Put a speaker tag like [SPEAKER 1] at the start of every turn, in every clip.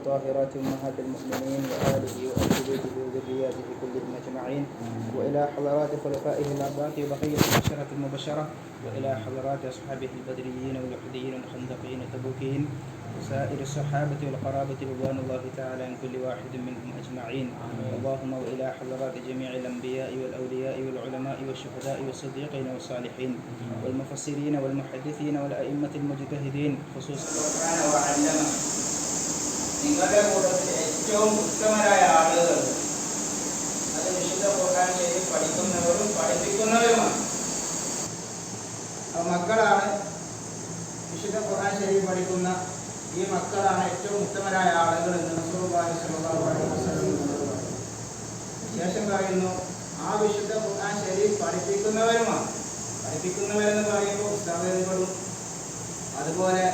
[SPEAKER 1] الطاهرات أمهات المؤمنين وآله وأهل بيته وذرياته كلهم أجمعين، وإلى حضرات خلفائه الأربعة وبقية العشرة المبشرة، وإلى حضرات أصحابه البدريين والأحديين والخندقيين والتبوكيين وسائر الصحابة والقرابة رضوان الله تعالى عن كل واحد منهم أجمعين. اللهم وإلى حضرات جميع الأنبياء والأولياء والعلماء والشهداء والصديقين والصالحين والمفسرين والمحدثين والأئمة المجتهدين خصوصا القرآن وعلمه. നിങ്ങളുടെ കൂട്ടത്തിൽ ഏറ്റവും ഉത്തമരായ ആളുകൾ അത് വിശുദ്ധ ഖുർആൻ ശരീഫ് പഠിക്കുന്നവരും പഠിപ്പിക്കുന്നവരുമാണ്. മക്കളാണ് വിശുദ്ധ ഖുർആൻ ശരീഫ് പഠിക്കുന്ന ഈ മക്കളാണ് ഏറ്റവും ഉത്തമരായ ആളുകൾ എന്ന് റസൂലുള്ളാഹി സ്വല്ലല്ലാഹു അലൈഹി വസല്ലം പറഞ്ഞു. ശേഷം പറയുന്നു, ആ വിശുദ്ധ ഖുർആൻ ശരീഫ് പഠിപ്പിക്കുന്നവരുമാണ്. പഠിപ്പിക്കുന്നവരെന്ന് പറയുമ്പോൾ ഉസ്താദുകളും അതുപോലെ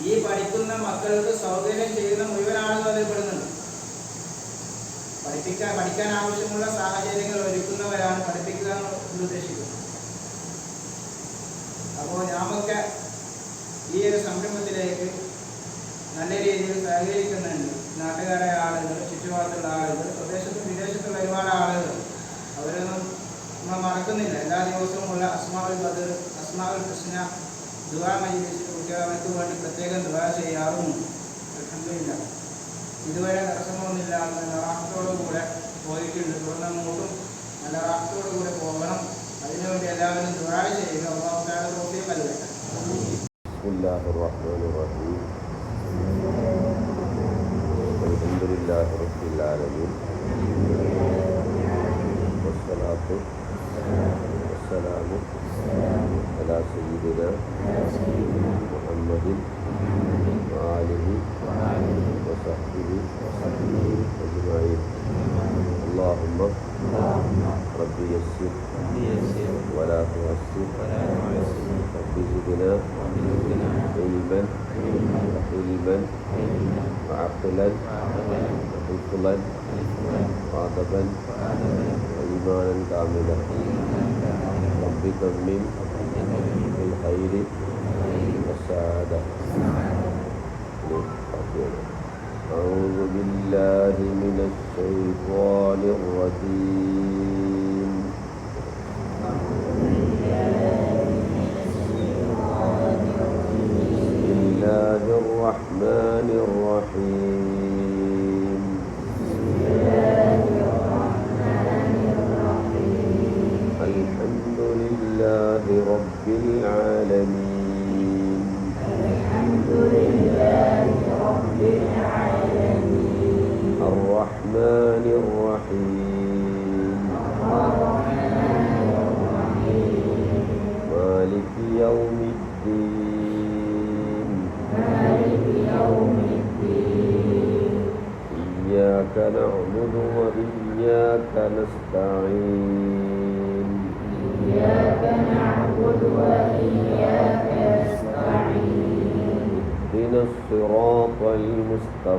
[SPEAKER 1] ഈ പഠിക്കുന്ന മക്കൾക്ക് സൗകര്യം ചെയ്യുന്ന മുഴുവൻ ആളുകൾ അതിൽ പെടുന്നുണ്ട്. പഠിക്കാൻ ആവശ്യമുള്ള സാഹചര്യങ്ങൾ ഒരുക്കുന്നവരാണ് പഠിപ്പിക്കുക എന്ന് ഉദ്ദേശിക്കുന്നത്. അപ്പോൾ നാമൊക്കെ ഈ ഒരു സംരംഭത്തിലേക്ക് നല്ല രീതിയിൽ സഹകരിക്കുന്നുണ്ട്. നാട്ടുകാരായ ആളുകൾ, ചുറ്റുപാടുള്ള ആളുകൾ, സ്വദേശത്തും വിദേശത്തുള്ള ഒരുപാട് ആളുകൾ, അവരൊന്നും നമ്മൾ മറക്കുന്നില്ല. എല്ലാ ദിവസവും ഉള്ള അസ്മാഉൽ ബദർ, അസ്മാഉൽ ഹുസ്ന ദുആ മജ്ലിസിൽ കുട്ടികൾ അവർക്ക് വേണ്ടി പ്രത്യേകം ദുആ ചെയ്യാറുമുണ്ട്. അൽഹംദുലില്ലാഹ് ഇതുവരെ തടസ്സമൊന്നുമില്ലാതെ നല്ല റാഹത്തോടുകൂടെ പോയിട്ടുണ്ട്. തുടർന്ന് അങ്ങോട്ടും നല്ല റാഹത്തോടുകൂടെ പോകണം. അതിനുവേണ്ടി എല്ലാവരും ദുആ ചെയ്യുക. അല്ലാഹു തആല തൗഫീഖ് നൽകട്ടെ.
[SPEAKER 2] ബിസ്മില്ലാഹിർ റഹ്മാനിർ റഹീം. അൽഹംദുലില്ലാഹി റബ്ബിൽ ആലമീൻ. വസ്സലാത്തു വസ്സലാമു അലാ സയ്യിദിനാ മുഹമ്മദിൻ വആലിഹി വസഹ്ബിഹി അജ്മഈൻ. اللهم رب يسر ولا تعسر رب زدنا علما وحلما وعقلا وحفظا وادبا وإيمانا كاملا. رب تمم بالخير والسعادة. أعوذ بالله من الشيطان الرجيم. بسم الله الرحمن الرحيم. الحمد لله رب العالمين. الحمد لله رب العالمين. الرحمن الرحيم. مالك يوم الدين. إياك نعبد وإياك نستعين. اهدنا الصراط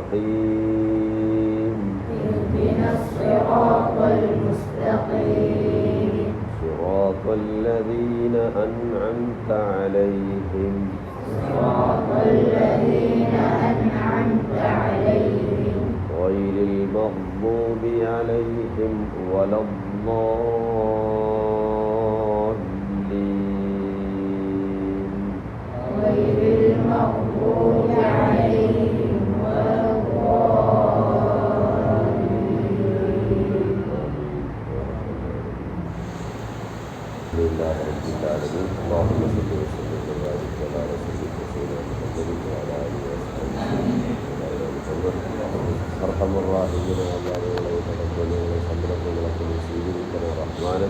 [SPEAKER 2] المستقيم. صراط الذين أنعمت عليهم. غير المغضوب عليهم ولا الضالين. لله رب العالمين. اللهم صل وسلم وبارك على رسولك سيدنا محمد وعلى آله وصحبه وسلم. أرحم الراحمين അല്ലാഹുവേ തഖബ്ബലു സംരംഭങ്ങളെ സ്വീകരിക്കണേ റഹ്മാനെ.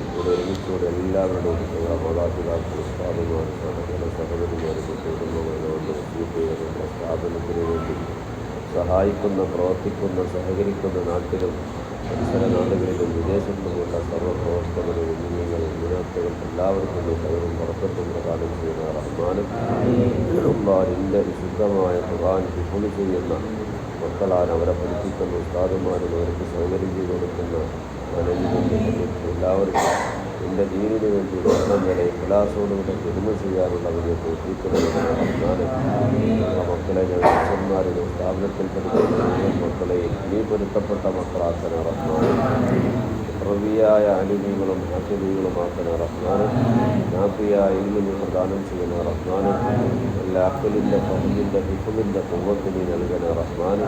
[SPEAKER 2] ഇവിടെ ഒരുമിച്ചുകൂടെ എല്ലാവരുടെയും മാതാപിതാക്കൾ, ഉസ്താദുമാർ, സഹോദരിമാർ, കുടുംബങ്ങളോട് സ്ഥാപനത്തിന് വേണ്ടി സഹായിക്കുന്ന, പ്രവർത്തിക്കുന്ന, സഹകരിക്കുന്ന നാട്ടിലും പരിസര നാടുകളിലും വിദേശത്തുമുള്ള സർവ്വപ്രവർത്തകരും കുഞ്ഞുങ്ങൾ മുനാത്തുകൾ എല്ലാവർക്കും സൗകര്യം പുറത്തെത്തും പ്രകാരം ചെയ്യുന്ന റഹ്മാനും അള്ളാഹിൻ്റെ വിശുദ്ധമായ ഖുർആൻ ഹിഫ്ള് ചെയ്യുന്ന മക്കളാണ്. അവരെ പഠിപ്പിക്കുന്ന ഉസ്താദുമാരും അവർക്ക് സൗകര്യം ചെയ്തു കൊടുക്കുന്ന എല്ലാവർക്കും നിന്റെ ദീനിനു വേണ്ടി വരെ ഇഖ്ലാസോടുകൂടെ ഹിദ്മ ചെയ്യാനുള്ള വലിയ തൗഫീഖ് മക്കളെ അച്ഛന്മാരുടെ സ്ഥാപനത്തിൽ പഠിക്കുന്ന മക്കളെയും നീ പൊരുത്തപ്പെട്ട മക്കളാക്കണ റഹ്മാൻ. റബിയായ അലിമികളും ഹഫീദുകളുമാക്കണ റഹ്മാൻ. നാഫിയായ ഇൽമിനെ പ്രദാനം ചെയ്യണ റഹ്മാൻ. എല്ലാ അഖലിൻ്റെ ഫഹ്മിൻ്റെ ഹിഫ്ളിൻ്റെ ഖുവ്വത്ത് നൽകണ റഹ്മാൻ.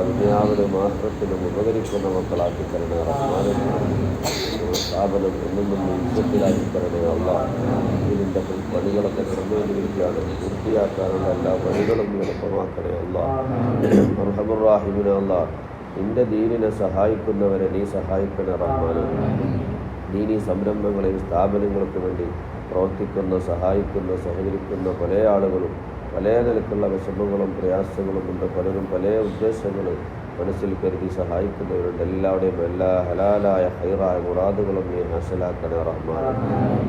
[SPEAKER 2] ദുനിയാവിലും ആഖിറത്തിലും ഉപകരിക്കുന്ന മക്കളാക്കി തരണ റഹ്മാൻ. സ്ഥാപനം എന്നും ഇജ്ജത്തിലാക്കി തരണേ അല്ലാഹ്. ഇതിൻ്റെ പണികളൊക്കെ നിർണ്ണയിച്ചിരിക്കുകയാണ്, പൂർത്തിയാക്കാനുള്ള എല്ലാ പണികളും എളുപ്പമാക്കണേ അല്ലാഹ്. അർഹമുർ റഹീമിനെ അല്ലാഹ്, നിന്റെ ദീനിനെ സഹായിക്കുന്നവരെ നീ സഹായിക്കണേ റഹ്മാനെ. ദീനീ സംരംഭങ്ങളെയും സ്ഥാപനങ്ങൾക്ക് വേണ്ടി പ്രവർത്തിക്കുന്ന, സഹായിക്കുന്ന, സഹകരിക്കുന്ന പല ആളുകളും പല നിലക്കുള്ള വിഷമങ്ങളും പ്രയാസങ്ങളും ഉണ്ട്. പലരും പല ഉദ്ദേശങ്ങളും മനസ്സിൽ കരുതി സഹായിക്കുന്നവരുണ്ട്. എല്ലാവരുടെയും എല്ലാ ഹലാലായ ഹൈറായ മുറാദുകളും നീ ഹാസിലാക്കണേ റഹ്മാനെ.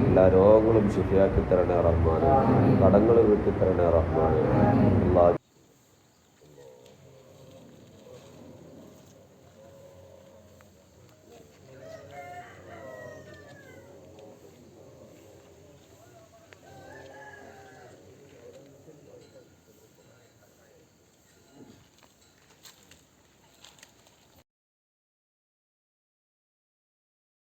[SPEAKER 2] എല്ലാ രോഗങ്ങളും ശിഫയാക്കി തരണേ റഹ്മാനെ. കടങ്ങൾ വീട്ടിത്തരണേ റഹ്മാനെ. അല്ലാഹ്